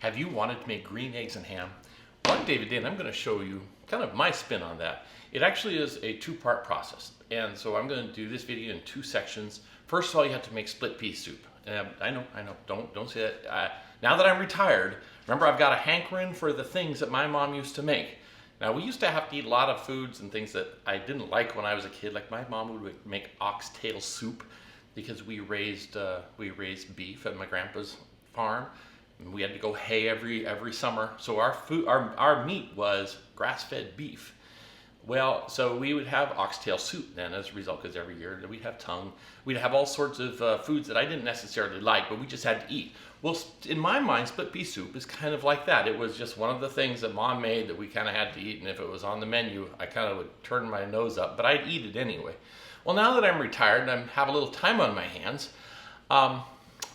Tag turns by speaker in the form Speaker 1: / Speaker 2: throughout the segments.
Speaker 1: Have you wanted to make green eggs and ham? Well, I'm David Day, and I'm going to show you kind of my spin on that. It actually is a two-part process, and so I'm going to do this video in two sections. First of all, you have to make split pea soup. I know, don't say that. Now that I'm retired, remember I've got a hankering for the things that my mom used to make. Now, we used to have to eat a lot of foods and things that I didn't like when I was a kid. Like my mom would make oxtail soup because we raised beef at my grandpa's farm. And we had to go hay every summer. So our meat was grass-fed beef. Well, so we would have oxtail soup then as a result, because every year we'd have tongue. We'd have all sorts of foods that I didn't necessarily like, but we just had to eat. Well, in my mind, split pea soup is kind of like that. It was just one of the things that Mom made that we kind of had to eat, and if it was on the menu, I kind of would turn my nose up, but I'd eat it anyway. Well, now that I'm retired and I have a little time on my hands,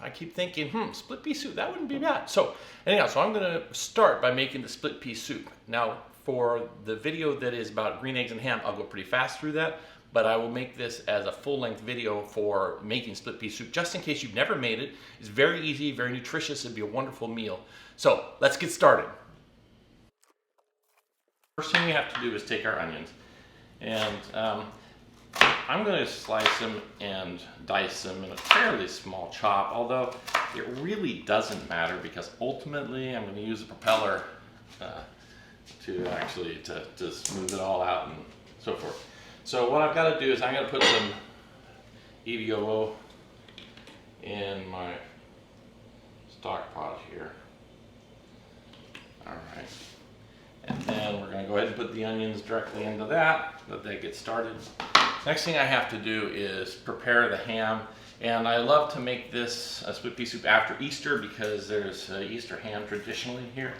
Speaker 1: I keep thinking, split pea soup, that wouldn't be bad. So anyhow, I'm gonna start by making the split pea soup. Now, for the video that is about green eggs and ham, I'll go pretty fast through that, but I will make this as a full-length video for making split pea soup, just in case you've never made it. It's very easy, very nutritious, it'd be a wonderful meal. So let's get started. First thing we have to do is take our onions, and I'm going to slice them and dice them in a fairly small chop, although it really doesn't matter because ultimately I'm going to use a propeller to smooth it all out and so forth. So what I've got to do is I'm going to put some EVOO in my stock pot here. All right. And then we're going to go ahead and put the onions directly into that, let that get started. Next thing I have to do is prepare the ham, and I love to make this split pea soup after Easter because there's Easter ham traditionally here.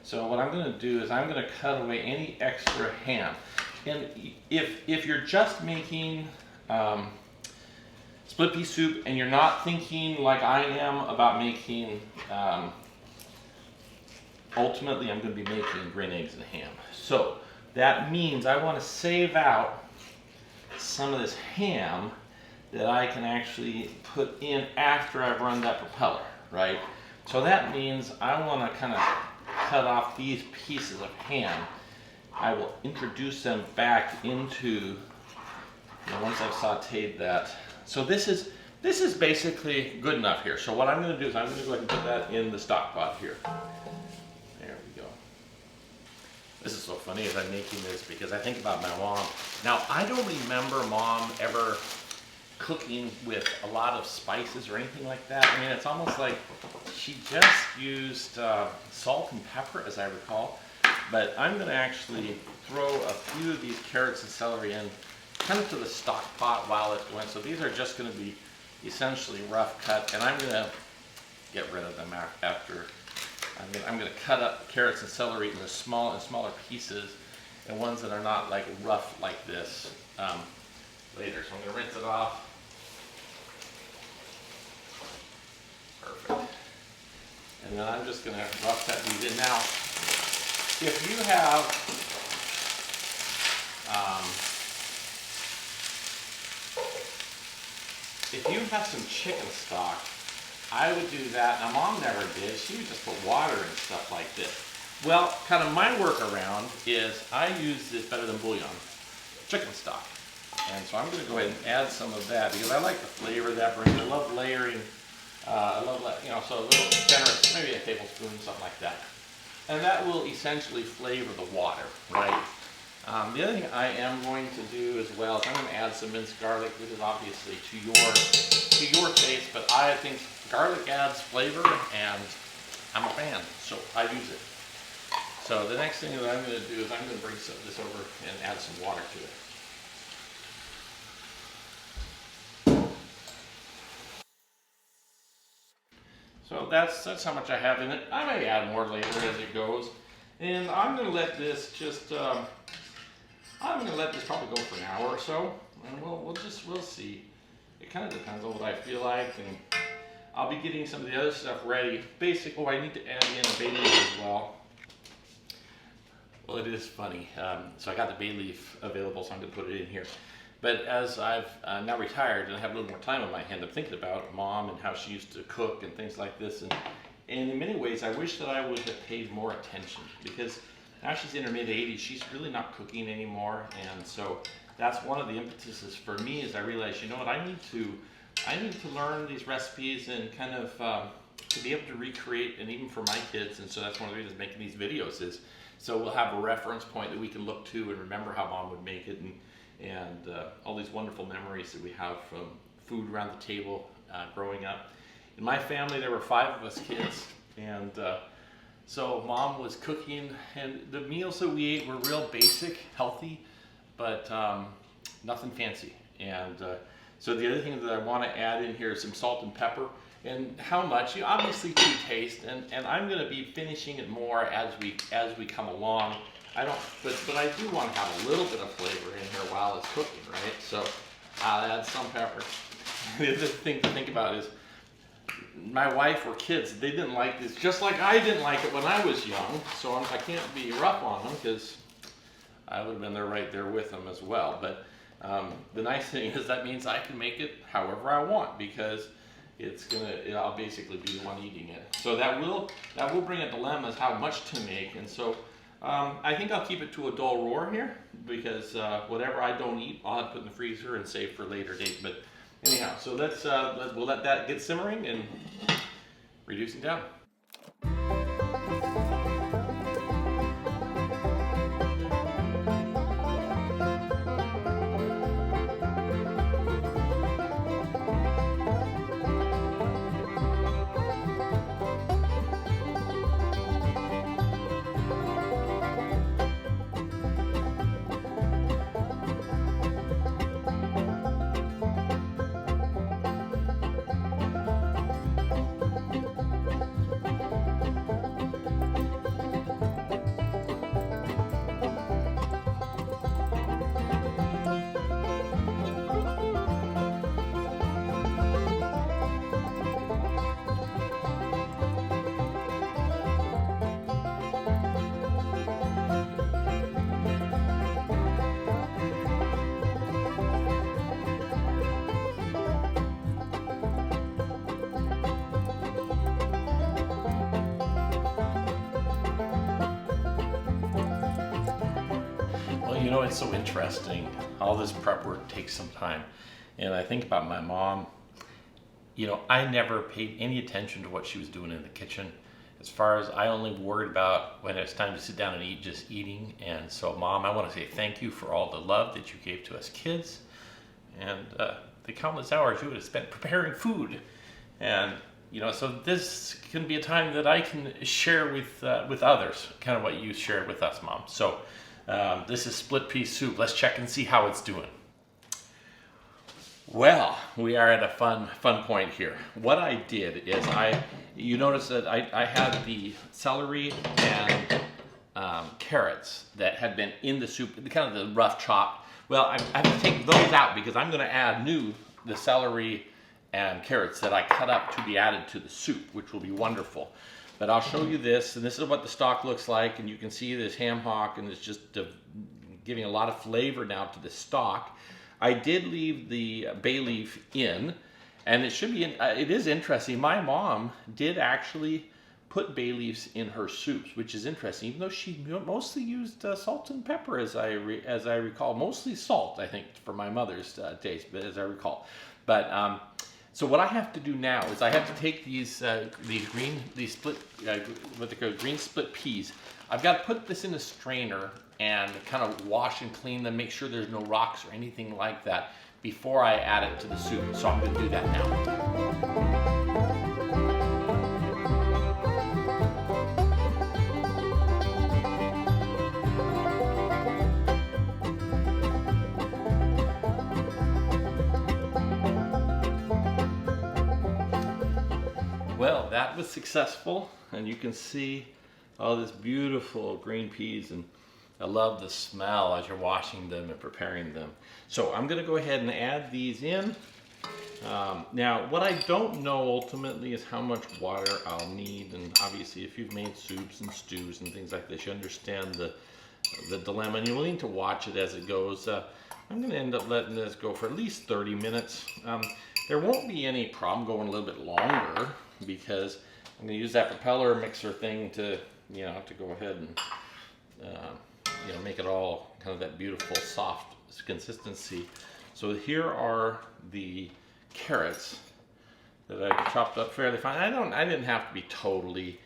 Speaker 1: So what I'm going to do is I'm going to cut away any extra ham. And if you're just making split pea soup and you're not thinking like I am about making, ultimately I'm going to be making green eggs and ham. So that means I want to save out some of this ham that I can actually put in after I've run that propeller, right? So that means I want to kind of cut off these pieces of ham. I will introduce them back into, once I've sauteed that. So this is basically good enough here. So what I'm going to do is I'm going to go ahead and put that in the stock pot here. There we go. This is so funny as I'm making this because I think about my mom. Now, I don't remember Mom ever cooking with a lot of spices or anything like that. I mean, it's almost like she just used salt and pepper, as I recall. But I'm going to actually throw a few of these carrots and celery in kind of to the stock pot while it's going. So these are just going to be essentially rough cut, and I'm going to get rid of them after. I'm going to cut up carrots and celery into smaller pieces, and ones that are not like rough like this later. So I'm going to rinse it off. Perfect. And then I'm just going to rough cut these in. Now, if you have some chicken stock, I would do that. Now, Mom never did. She would just put water and stuff like this. Well, kind of my workaround is I use this better than bouillon, chicken stock. And so I'm going to go ahead and add some of that because I like the flavor that brings. I love layering. I love, so a little generous, maybe a tablespoon, something like that. And that will essentially flavor the water, right? The other thing I am going to do as well is I'm going to add some minced garlic. This is obviously to your taste, but I think garlic adds flavor, and I'm a fan, so I use it. So the next thing that I'm going to do is I'm going to bring this over and add some water to it. So that's how much I have in it. I may add more later as it goes. And I'm going to let this probably go for an hour or so. And we'll see. It kind of depends on what I feel like. And I'll be getting some of the other stuff ready. I need to add in a bay leaf as well. Well, it is funny. So I got the bay leaf available, so I'm going to put it in here. But as I've now retired and I have a little more time on my hand, I'm thinking about Mom and how she used to cook and things like this. And And in many ways, I wish that I would have paid more attention, because now she's in her mid-80s, she's really not cooking anymore. And so that's one of the impetuses for me, is I realized, you know what, I need to learn these recipes and kind of to be able to recreate, and even for my kids. And so that's one of the reasons making these videos is, so we'll have a reference point that we can look to and remember how Mom would make it, and all these wonderful memories that we have from food around the table growing up. In my family, there were 5 of us kids, and so Mom was cooking, and the meals that we ate were real basic, healthy, but nothing fancy. And so the other thing that I want to add in here is some salt and pepper. And how much? You obviously to taste, and I'm going to be finishing it more as we come along. But I do want to have a little bit of flavor in here while it's cooking, right? So I'll add some pepper. The other thing to think about is, my wife or kids, they didn't like this, just like I didn't like it when I was young. So I can't be rough on them, because I would have been there right there with them as well. But the nice thing is that means I can make it however I want, because I'll basically be the one eating it. So that will bring a dilemma as how much to make. And so I think I'll keep it to a dull roar here, because whatever I don't eat, I'll have to put in the freezer and save for a later date. But anyhow, so we'll let that get simmering and reducing down. You know, it's so interesting. All this prep work takes some time. And I think about my mom. You know, I never paid any attention to what she was doing in the kitchen. As far as I only worried about when it's time to sit down and eat, just eating. And so, Mom, I want to say thank you for all the love that you gave to us kids, and the countless hours you would have spent preparing food. And you know, so this can be a time that I can share with others, kind of what you shared with us, Mom. So this is split pea soup. Let's check and see how it's doing. Well, we are at a fun point here. What I did is you notice that I had the celery and carrots that had been in the soup, kind of the rough chop. Well, I have to take those out because I'm going to add the celery and carrots that I cut up to be added to the soup, which will be wonderful. But I'll show you this, and this is what the stock looks like, and you can see this ham hock, and it's just giving a lot of flavor now to the stock. I did leave the bay leaf in, and it is interesting. My mom did actually put bay leaves in her soups, which is interesting, even though she mostly used salt and pepper, as I recall. Mostly salt, I think, for my mother's taste, but as I recall. But so what I have to do now is I have to take these green split peas. I've got to put this in a strainer and kind of wash and clean them, make sure there's no rocks or anything like that before I add it to the soup. So I'm going to do that now. Well, that was successful, and you can see all this beautiful green peas, and I love the smell as you're washing them and preparing them. So I'm going to go ahead and add these in. Now, what I don't know ultimately is how much water I'll need, and obviously if you've made soups and stews and things like this, you understand the dilemma, and you're willing to watch it as it goes. I'm going to end up letting this go for at least 30 minutes. There won't be any problem going a little bit longer, because I'm going to use that propeller mixer thing to, to go ahead and, make it all kind of that beautiful soft consistency. So here are the carrots that I chopped up fairly fine. I didn't have to be totally,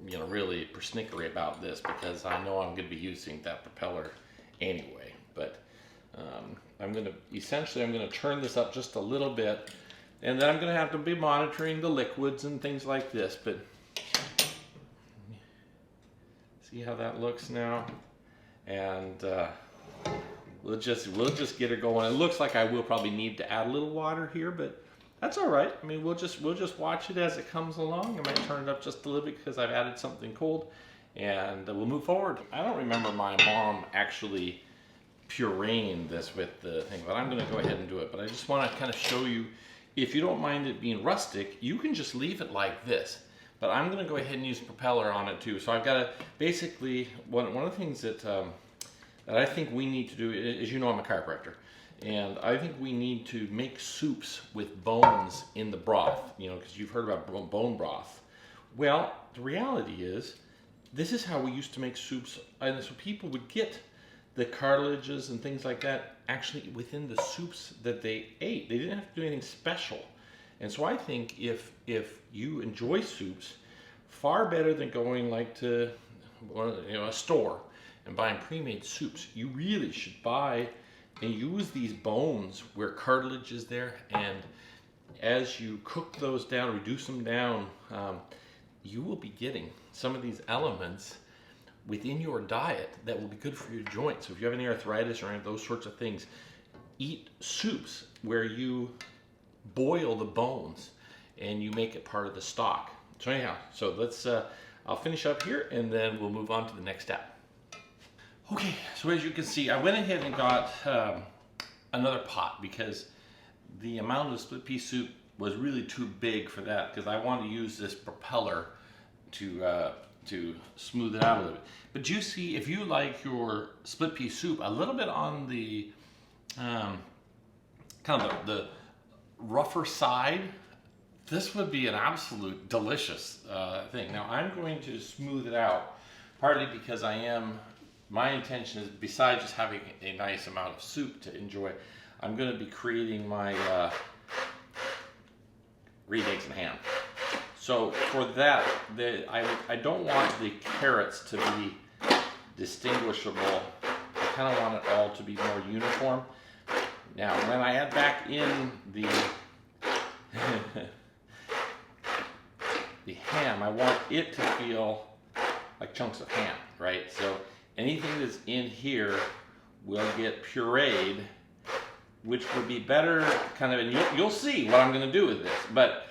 Speaker 1: really persnickety about this because I know I'm going to be using that propeller anyway. But I'm going to turn this up just a little bit, and then I'm going to have to be monitoring the liquids and things like this. But see how that looks now, and we'll just get her going. It looks like I will probably need to add a little water here, but that's all right. I mean, we'll just watch it as it comes along. I might turn it up just a little bit because I've added something cold, and we'll move forward. I don't remember my mom actually pureeing this with the thing, but I'm going to go ahead and do it. But I just want to kind of show you, if you don't mind it being rustic, you can just leave it like this. But I'm going to go ahead and use propeller on it too. So I've got to basically, one of the things that I think we need to do is, I'm a chiropractor, and I think we need to make soups with bones in the broth, because you've heard about bone broth. Well, the reality is, this is how we used to make soups, and so people would get the cartilages and things like that actually within the soups that they ate. They didn't have to do anything special. And so I think if you enjoy soups, far better than going like to a store and buying pre-made soups, you really should buy and use these bones where cartilage is there, and as you cook those down, reduce them down, you will be getting some of these elements within your diet that will be good for your joints. So if you have any arthritis or any of those sorts of things, eat soups where you boil the bones and you make it part of the stock. So anyhow, so let's I'll finish up here and then we'll move on to the next step. Okay, so as you can see, I went ahead and got another pot because the amount of split pea soup was really too big for that, because I want to use this propeller to smooth it out a little bit. But you see, if you like your split pea soup a little bit on the kind of the rougher side, this would be an absolute delicious thing. Now I'm going to smooth it out, partly because my intention is, besides just having a nice amount of soup to enjoy, I'm going to be creating my green eggs and ham. So for that, I don't want the carrots to be distinguishable. I kind of want it all to be more uniform. Now, when I add back in the the ham, I want it to feel like chunks of ham, right? So anything that's in here will get pureed, which would be better kind of, and you'll see what I'm going to do with this. But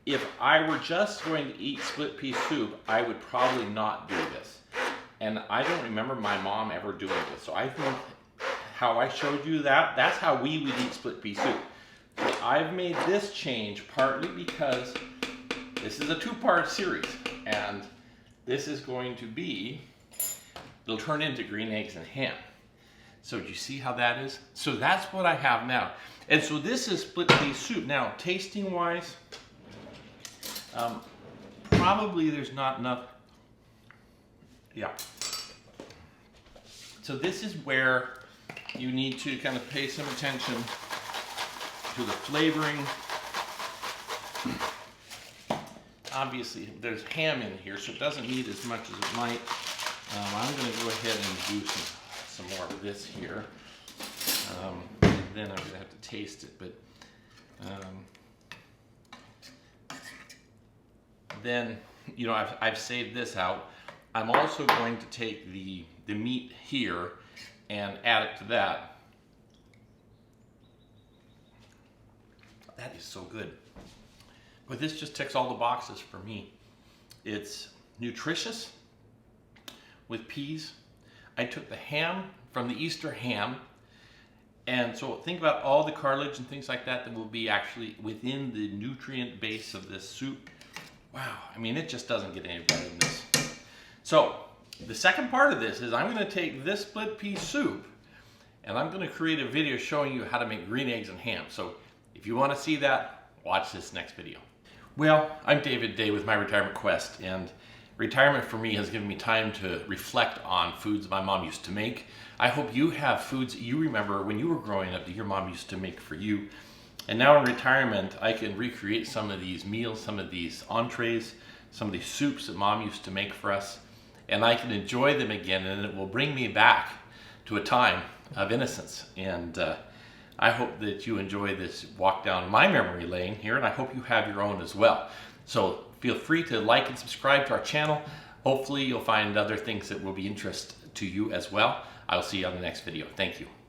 Speaker 1: if I were just going to eat split pea soup, I would probably not do this. And I don't remember my mom ever doing this. So I think how I showed you that's how we would eat split pea soup. So I've made this change partly because this is a two-part series, and this is going to be, it'll turn into green eggs and ham. So do you see how that is? So that's what I have now. And so this is split pea soup. Now, tasting wise, probably there's not enough. Yeah. So this is where you need to kind of pay some attention to the flavoring. Obviously, there's ham in here, so it doesn't need as much as it might. I'm going to go ahead and do some more of this here. And then I'm going to have to taste it. But then, I've saved this out. I'm also going to take the meat here and add it to that. That is so good. But this just ticks all the boxes for me. It's nutritious with peas. I took the ham from the Easter ham, and so think about all the cartilage and things like that will be actually within the nutrient base of this soup. Wow, I mean, it just doesn't get any better than this. So the second part of this is I'm going to take this split pea soup and I'm going to create a video showing you how to make green eggs and ham. So if you want to see that, watch this next video. Well, I'm David Day with My Retirement Quest, and retirement for me has given me time to reflect on foods my mom used to make. I hope you have foods that you remember when you were growing up that your mom used to make for you. And now in retirement, I can recreate some of these meals, some of these entrees, some of these soups that mom used to make for us, and I can enjoy them again, and it will bring me back to a time of innocence. And I hope that you enjoy this walk down my memory lane here, and I hope you have your own as well. So feel free to like and subscribe to our channel. Hopefully you'll find other things that will be interest to you as well. I'll see you on the next video. Thank you.